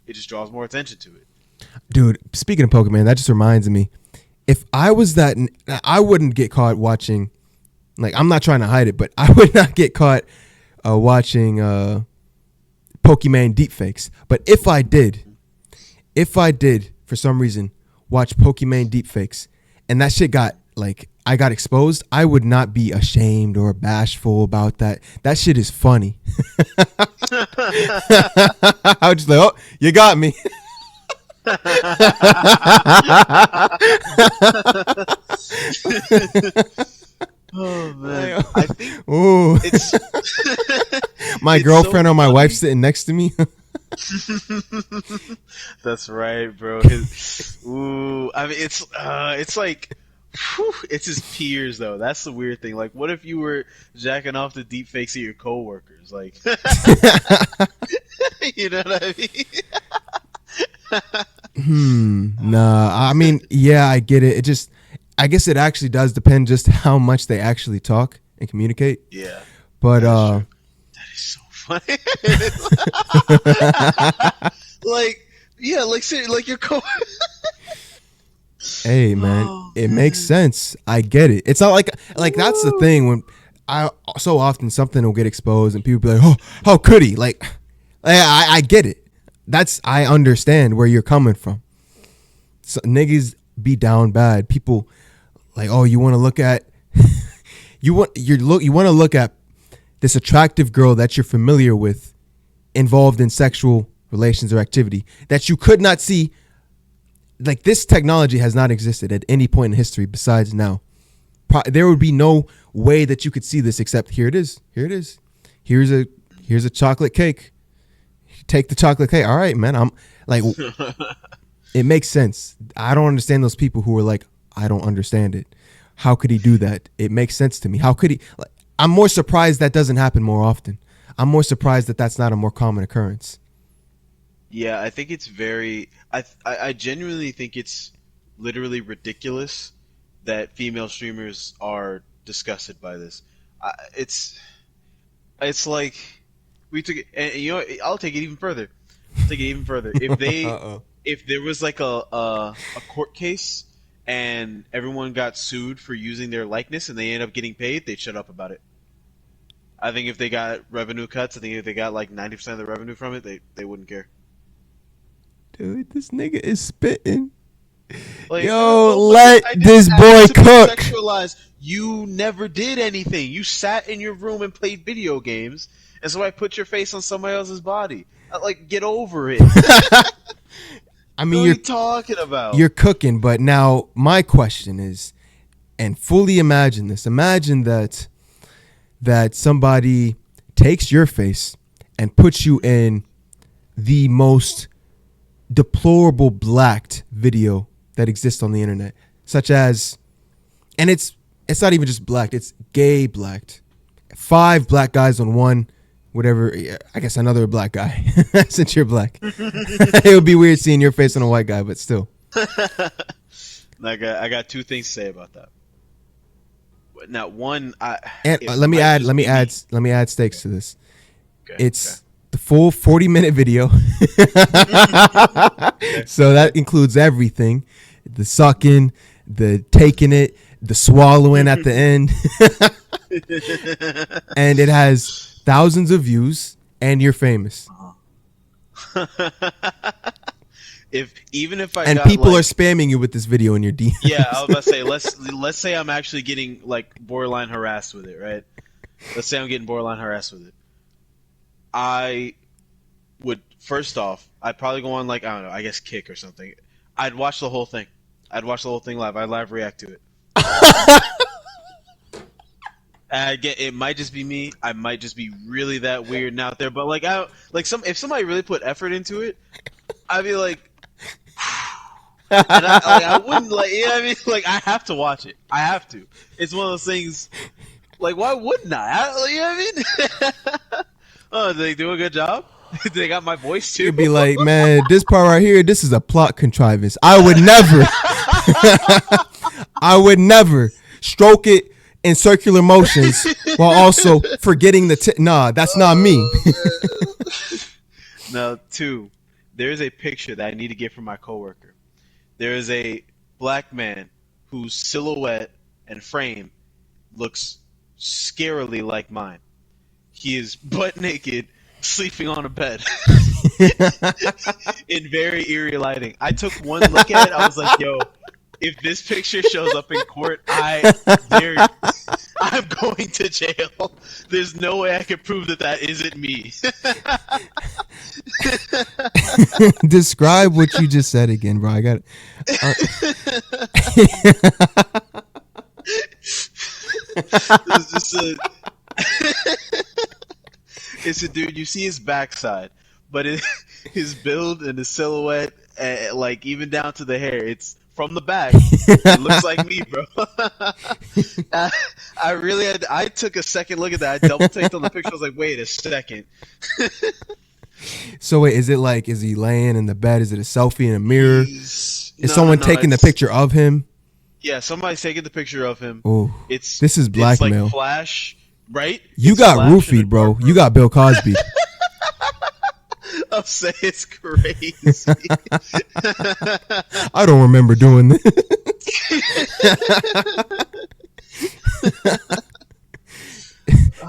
it just draws more attention to it. Dude, speaking of Pokemon, that just reminds me. If I was that, I wouldn't get caught watching. Like, I'm not trying to hide it, but I would not get caught watching Pokemon deepfakes. But if I did, for some reason, watch Pokemon deepfakes, and that shit got, like, I got exposed, I would not be ashamed or bashful about that. That shit is funny. I would just like, oh, you got me. Oh man, I think ooh. it's my it's girlfriend so or my funny. wife sitting next to me. That's right, bro. Ooh, I mean, it's like, whew, it's his peers though. That's the weird thing. Like, what if you were jacking off the deep fakes of your coworkers? Like, you know what I mean? Nah, I mean, yeah, I get it. I guess it actually does depend just how much they actually talk and communicate. Yeah, but that is so funny. Like, yeah, like seriously, like your hey man, it makes sense. I get it. It's not like that's the thing when so often something will get exposed and people be like, oh, how could he? Like, I get it. I understand where you're coming from. So, niggas be down bad. People like, oh, you want to look at you want to look at this attractive girl that you're familiar with involved in sexual relations or activity that you could not see. Like, this technology has not existed at any point in history besides now. There would be no way that you could see this except here it is. Here's a chocolate cake. Take the chocolate cake. All right, man. I'm like, it makes sense. I don't understand those people who are like, I don't understand it. How could he do that? It makes sense to me. How could he? Like, I'm more surprised that doesn't happen more often. I'm more surprised that that's not a more common occurrence. Yeah, I think it's very. I genuinely think it's literally ridiculous that female streamers are disgusted by this. It's like we took it, and you know, I'll take it even further. If there was like a court case and everyone got sued for using their likeness and they end up getting paid, they'd shut up about it. I think if they got revenue cuts, I think if they got like 90% of the revenue from it, they wouldn't care. Dude, this nigga is spitting. Like, yo, let this boy cook. Sexualized. You never did anything. You sat in your room and played video games, and so I put your face on somebody else's body. Like, get over it. I mean, what are you talking about? You're cooking, but now my question is, and fully imagine this. Imagine that somebody takes your face and puts you in the most deplorable blacked video that exists on the internet, such as, and it's not even just blacked, it's gay blacked. 5 black guys on one, whatever, I guess another black guy, since you're black. It would be weird seeing your face on a white guy, but still. I got 2 things to say about that. Now, one, let me add stakes to this. Okay, it's the full 40-minute video. So that includes everything. The sucking, the taking it, the swallowing at the end. And it has thousands of views and you're famous. Even if I and got, people like, are spamming you with this video in your DM. Yeah, I was about to say, let's say I'm actually getting like borderline harassed with it, right? Let's say I'm getting borderline harassed with it. I would, first off, I'd probably go on, like, I don't know, I guess Kick or something. I'd watch the whole thing. I'd watch the whole thing live. I'd live react to it. It might just be me. I might just be really that weird and out there. But like, if somebody really put effort into it, I'd be like, and I wouldn't, like, you know what I mean? Like, I have to watch it. I have to. It's one of those things. Like, why wouldn't I? You know what I mean? Oh, did they do a good job? They got my voice too. You'd be like, man, this part right here, this is a plot contrivance. I would never stroke it in circular motions while also forgetting nah, that's not me. Now, 2, there is a picture that I need to get from my coworker. There is a black man whose silhouette and frame looks scarily like mine. He is butt naked, sleeping on a bed in very eerie lighting. I took one look at it. I was like, "Yo, if this picture shows up in court, there, I'm going to jail. There's no way I can prove that that isn't me." Describe what you just said again, bro. I got. It's just a, it's a dude. You see his backside, but his build and his silhouette, like even down to the hair, it's from the back. It looks like me, bro. I really had. I took a second look at that. I double taked on the picture. I was like, wait a second. So wait, is it like, is he laying in the bed? Is it a selfie in a mirror? Is No, no, someone no. taking the picture of him? Yeah, somebody's taking the picture of him. Oh, It's this is it's like blackmail. flash, right? You It's got flash in a roofied, bro. dark You room. got Bill Cosby. I'm saying it's crazy. I don't remember doing this.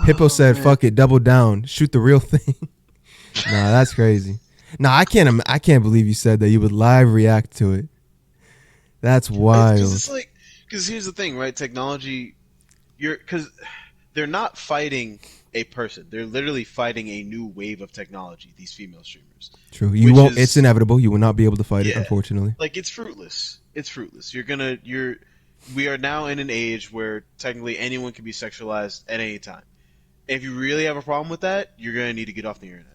Hippo said, man. "Fuck it, double down, shoot the real thing." Nah, that's crazy. Nah, I can't believe you said that you would live react to it. That's Because wild. it's like, because here's the thing, right? Technology, because they're not fighting a person. They're literally fighting a new wave of technology. These female streamers, True. You which won't. It's is, inevitable. You will not be able to fight it, yeah, unfortunately. like it's fruitless. It's fruitless. We are now in an age where technically anyone can be sexualized at any time. If you really have a problem with that, you're gonna need to get off the internet.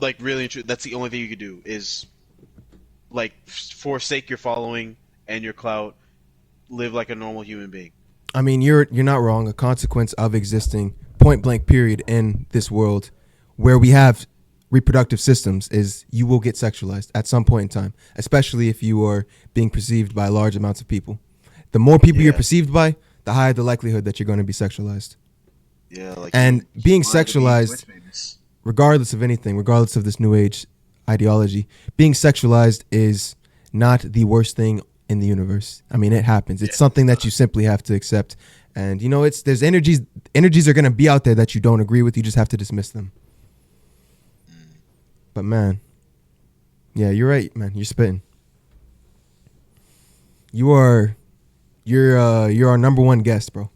Like really and truly, that's the only thing you could do is like forsake your following and your clout, live like a normal human being. I mean, you're not wrong. A consequence of existing point blank period in this world, where we have reproductive systems, is you will get sexualized at some point in time, especially if you are being perceived by large amounts of people. The more people you're Yeah, perceived by, the higher the likelihood that you're going to be sexualized. yeah. Like And you being wanted to be Twitch sexualized, famous. regardless of anything, regardless of this new age ideology, being sexualized is not the worst thing in the universe. I mean, it happens. Yeah, It's something it's that not. you simply have to accept. And you know, there's energies are going to be out there that you don't agree with. You just have to dismiss them. But man, yeah, you're right, man. You're spitting. You're our number one guest, bro.